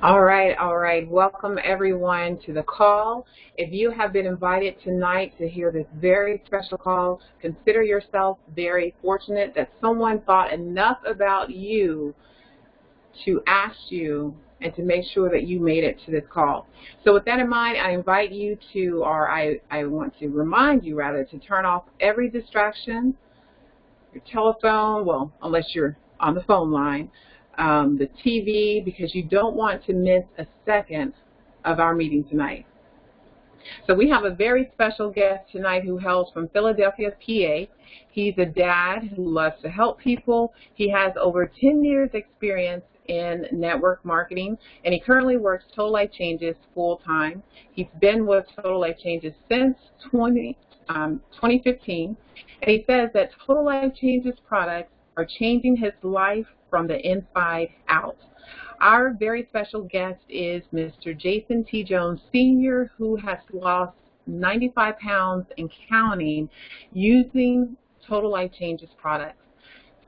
All right, all right. Welcome everyone to the call. If you have been invited tonight to hear this very special call, consider yourself very fortunate that someone thought enough about you to ask you and to make sure that you made it to this call. So with that in mind, I invite you to, or I want to remind you rather, to turn off every distraction, your telephone, well, unless you're on the phone line, the TV, because you don't want to miss a second of our meeting tonight. So we have a very special guest tonight who hails from Philadelphia, PA. He's a dad who loves to help people. He has over 10 years experience in network marketing, and he currently works Total Life Changes full-time. He's been with Total Life Changes since 2015, and he says that Total Life Changes products are changing his life from the inside out. Our very special guest is Mr. Jason T. Jones, Sr., who has lost 95 pounds and counting using Total Life Changes products.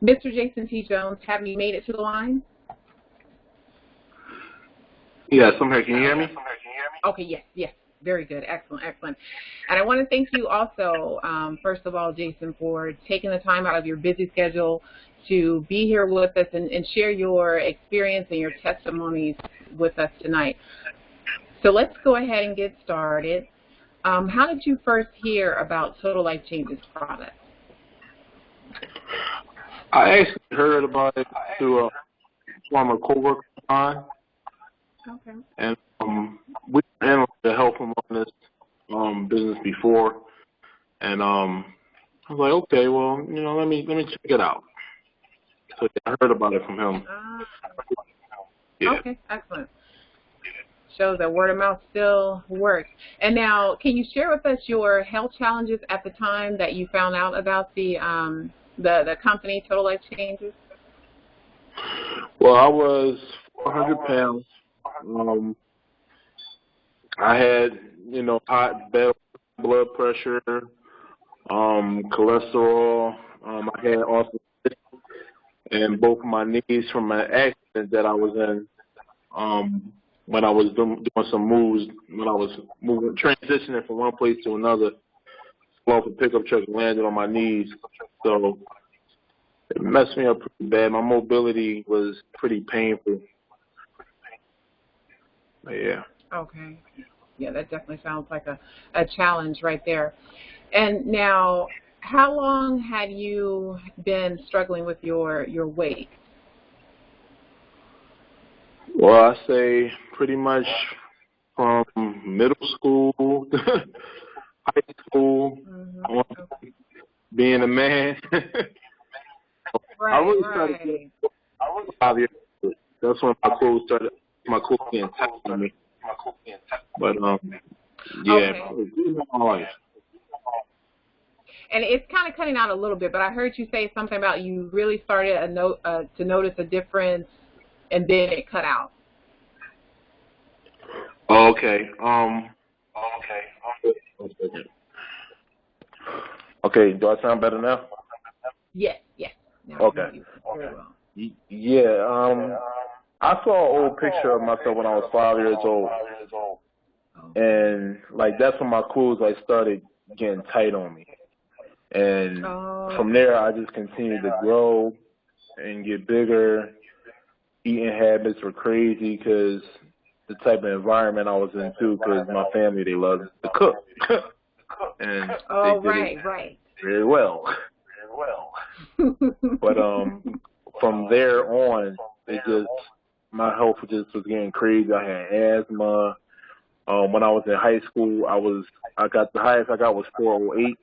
Mr. Jason T. Jones, have you made it to the line? Yes, I'm here. Can you hear me? Okay, yes. Very good. Excellent. And I want to thank you also, first of all, Jason, for taking the time out of your busy schedule to be here with us and share your experience and your testimonies with us tonight. So let's go ahead and get started. How did you first hear about Total Life Changes products? I actually heard about it through a former coworker of mine. Okay. And we handled the health and wellness business before, and I was like, okay, well, let me check it out. So I heard about it from him. Yeah. Okay, excellent. Shows that word of mouth still works. And now, can you share with us your health challenges at the time that you found out about the company Total Life Changes? Well, I was 400 pounds. I had, high blood pressure, cholesterol. I had also in both of my knees from an accident that I was in when I was doing some moves, when I was transitioning from one place to another. Flew off a pickup truck and landed on my knees. So it messed me up pretty bad. My mobility was pretty painful. But yeah. Okay. Yeah, that definitely sounds like a challenge right there. And now, how long had you been struggling with your weight? Well, I say pretty much from middle school, high school, being a man. Right, I really started. I was 5 years old. That's when my clothes getting tight on me. But yeah, okay. my life. And it's kind of cutting out a little bit, but I heard you say something about you really started to notice a difference, and then it cut out. Okay. Okay. Do I sound better now? Yes. Now okay. very well. Yeah. I saw an old picture of myself when I was 5 years old, and that's when my clothes started getting tight on me. And from there, I just continued to grow and get bigger. Eating habits were crazy because the type of environment I was in, too, because my family, they love to cook. And they did it very well. But from there on, my health just was getting crazy. I had asthma. When I was in high school, I got the highest I got was 408.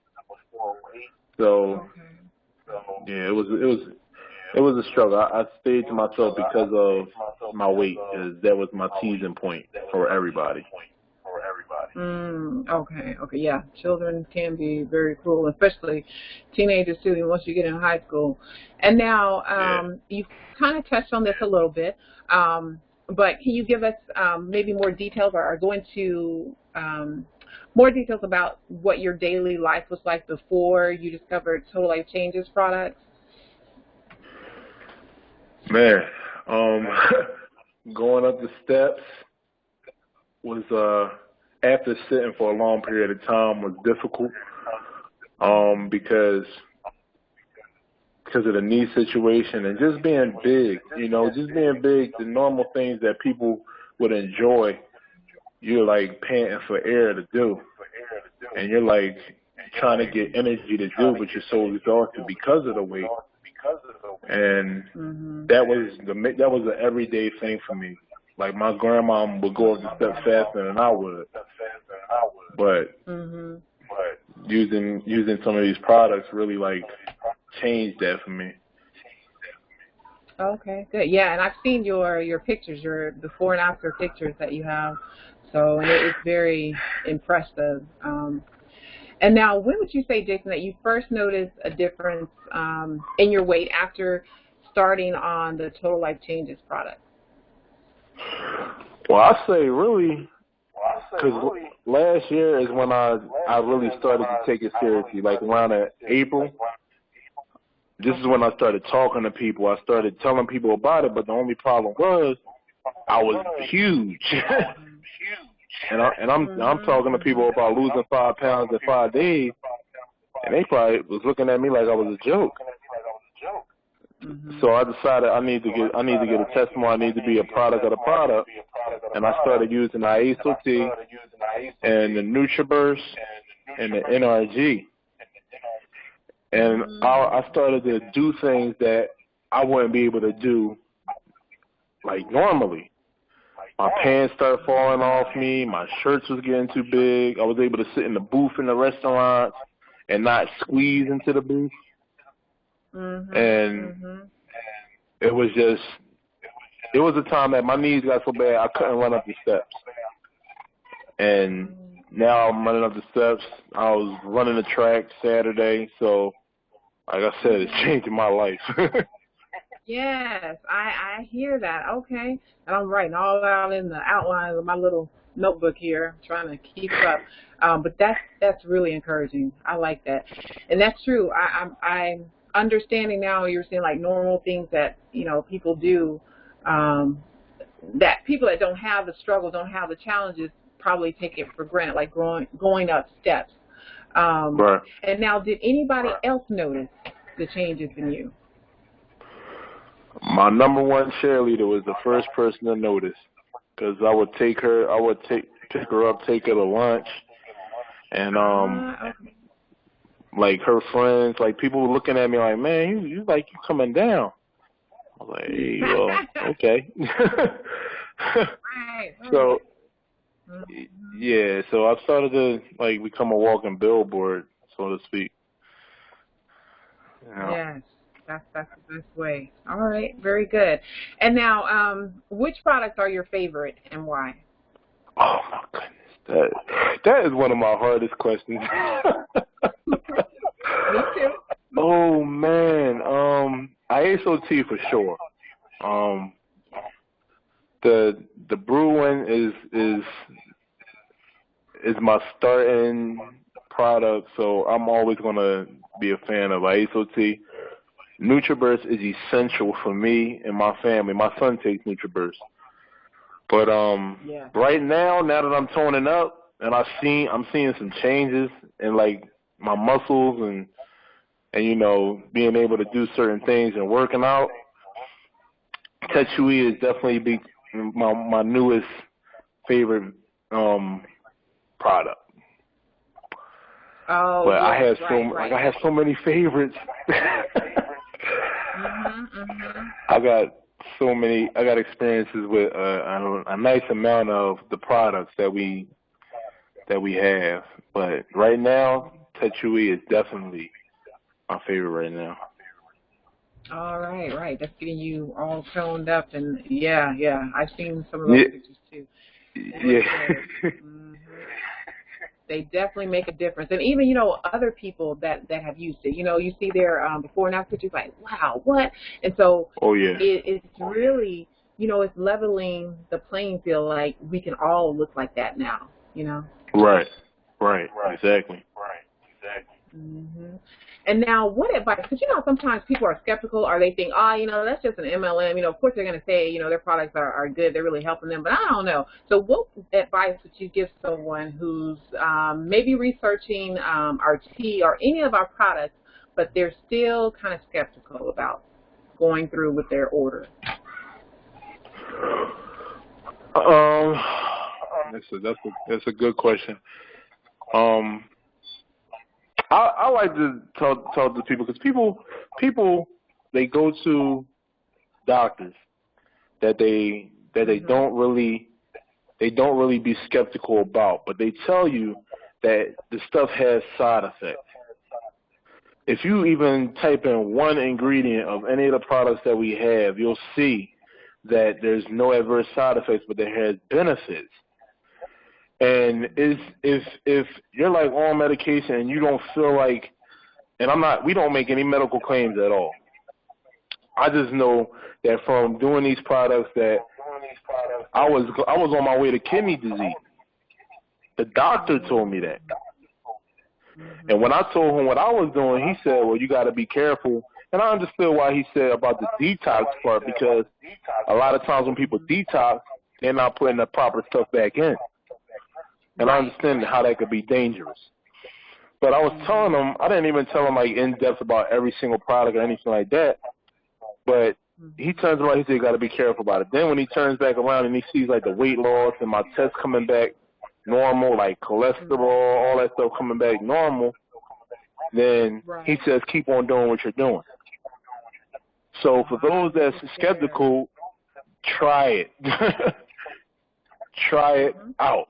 So yeah, it was a struggle. I stayed to myself because of my weight, because that was my teasing point for everybody. Okay, yeah. Children can be very cruel, especially teenagers too, once you get in high school. And now, you kind of touched on this a little bit, but can you give us maybe more details, or go into more details about what your daily life was like before you discovered Total Life Changes products? Man, going up the steps was, after sitting for a long period of time, was difficult because of the knee situation and just being big, just being big, the normal things that people would enjoy, you're like panting for air to do. And you're like trying to get energy to do, but you're so exhausted because of the weight. And that was an everyday thing for me. Like my grandma would go up the steps faster than I would. But using some of these products really like changed that for me. Okay, good. Yeah, and I've seen your pictures, your before and after pictures that you have. So it's very impressive. And now, when would you say, Jason, that you first noticed a difference in your weight after starting on the Total Life Changes product? Well, I say really, because last year is when I really started to take it seriously, like around April. This is when I started talking to people. I started telling people about it, but the only problem was I was huge. And I'm talking to people about losing 5 pounds in 5 days, and they probably was looking at me like I was a joke. So I decided I need to get a testimony. I need to be a product of the product, and I started using the IASO Tea and the NutriBurst and the NRG, and I started to do things that I wouldn't be able to do like normally. My pants started falling off me. My shirts was getting too big. I was able to sit in the booth in the restaurants and not squeeze into the booth. And it was a time that my knees got so bad I couldn't run up the steps. And now I'm running up the steps. I was running the track Saturday. So, like I said, it's changing my life. Yes, I hear that. Okay. And I'm writing all out in the outline of my little notebook here, trying to keep up. But that's really encouraging. I like that. And that's true. I'm understanding now you're saying like normal things that, people do, that people that don't have the struggle, don't have the challenges, probably take it for granted, like going up steps. Right. And now, did anybody else notice the changes in you? My number one cheerleader was the first person to notice, because I would pick her up, take her to lunch, and like her friends, like people were looking at me like, man, you coming down. I was like, hey, well, okay. Right. So yeah, so I started to like become a walking billboard, so to speak. Yes. That's the best way. All right, very good. And now, which products are your favorite and why? Oh my goodness, that is one of my hardest questions. Me too. Oh man, IASO Tea for sure. The brewing is my starting product, so I'm always gonna be a fan of IASO Tea. NutriBurst is essential for me and my family. My son takes NutriBurst. But right now that I'm toning up and I'm seeing some changes in like my muscles and being able to do certain things and working out, Tetchui is definitely my newest favorite product. Oh, but yes, I have right. I have so many favorites. I got experiences with a nice amount of the products that we have. But right now, Tetchui is definitely my favorite right now. All right. That's getting you all toned up, and yeah. I've seen some of those pictures too. Yeah. They definitely make a difference. And even, other people that have used it, you see their before and after pictures, like, wow, what? And so it's really, it's leveling the playing field, like we can all look like that now, Right. Exactly. Mm-hmm. And now, what advice? Because, sometimes people are skeptical, or they think, that's just an MLM. Of course they're going to say, their products are good, they're really helping them, but I don't know. So what advice would you give someone who's maybe researching our tea or any of our products, but they're still kind of skeptical about going through with their order? That's a good question. I like to talk to people, because people they go to doctors that they don't really be skeptical about, but they tell you that the stuff has side effects. If you even type in one ingredient of any of the products that we have, you'll see that there's no adverse side effects, but there has benefits. And if you're like on medication and you don't feel like, and we don't make any medical claims at all. I just know that from doing these products that I was on my way to kidney disease. The doctor told me that. And when I told him what I was doing, he said, well, you got to be careful. And I understood why he said about the detox part, because a lot of times when people detox, they're not putting the proper stuff back in. And I understand how that could be dangerous. But I was telling him, I didn't even tell him like in depth about every single product or anything like that. But he turns around, he said, you got to be careful about it. Then when he turns back around and he sees like the weight loss and my tests coming back normal, like cholesterol, all that stuff coming back normal, then he says, keep on doing what you're doing. So for those that's skeptical, try it. Try it out.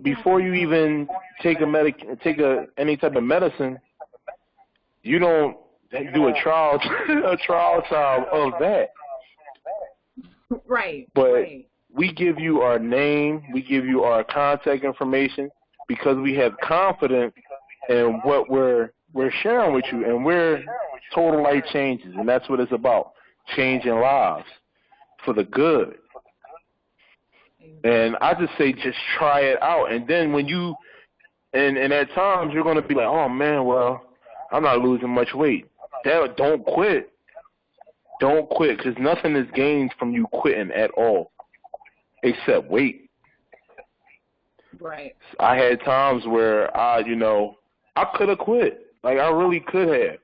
Before you even take any type of medicine, you don't do a trial trial of that. Right. But we give you our name, we give you our contact information, because we have confidence in what we're sharing with you, and we're total life changes, and that's what it's about, changing lives for the good. And I just say, just try it out. And then when and at times you're going to be like, oh man, well, I'm not losing much weight. Don't quit. Don't quit, because nothing is gained from you quitting at all, except weight. Right. I had times where I could have quit. Like, I really could have.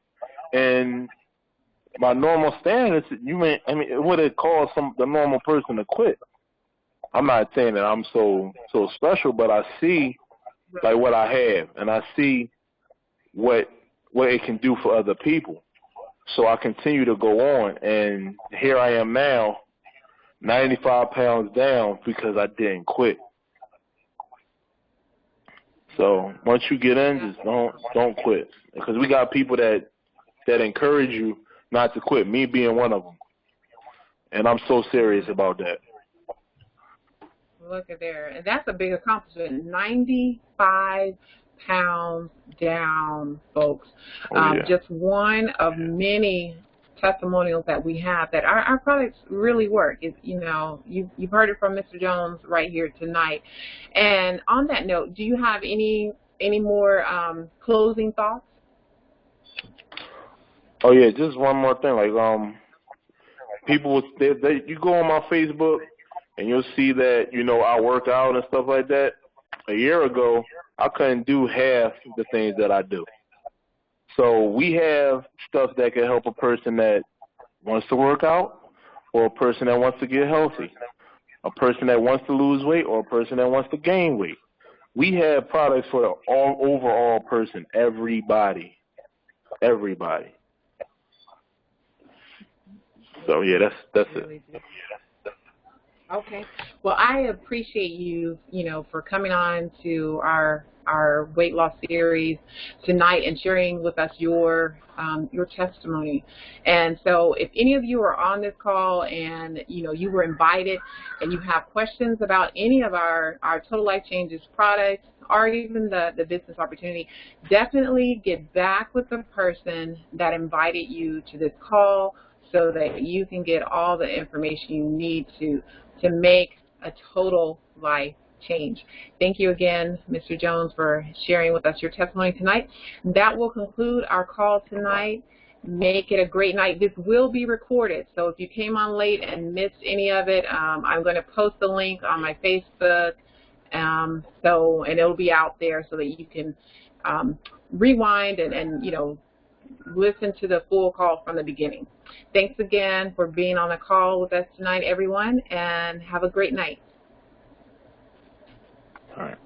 And my normal standards, it would have caused the normal person to quit. I'm not saying that I'm so special, but I see like what I have, and I see what it can do for other people. So I continue to go on, and here I am now, 95 pounds down, because I didn't quit. So once you get in, just don't quit, because we got people that encourage you not to quit. Me being one of them, and I'm so serious about that. Look at there. And that's a big accomplishment. 95 pounds down, folks. Just one of many testimonials that we have that our products really work. You've heard it from Mr. Jones right here tonight. And on that note, do you have any more closing thoughts? Oh yeah, just one more thing. Like people, you go on my Facebook, and you'll see that, I work out and stuff like that. A year ago, I couldn't do half the things that I do. So we have stuff that can help a person that wants to work out, or a person that wants to get healthy, a person that wants to lose weight, or a person that wants to gain weight. We have products for the overall person, everybody. So yeah, that's it. Okay. Well, I appreciate you, for coming on to our weight loss series tonight and sharing with us your testimony. And so if any of you are on this call and, you were invited and you have questions about any of our Total Life Changes products or even the business opportunity, definitely get back with the person that invited you to this call so that you can get all the information you need to make a total life change. Thank you again, Mr. Jones, for sharing with us your testimony tonight. That will conclude our call tonight. Make it a great night. This will be recorded, so if you came on late and missed any of it, I'm going to post the link on my Facebook, and it'll be out there so that you can rewind and listen to the full call from the beginning. Thanks again for being on the call with us tonight, everyone, and have a great night. All right.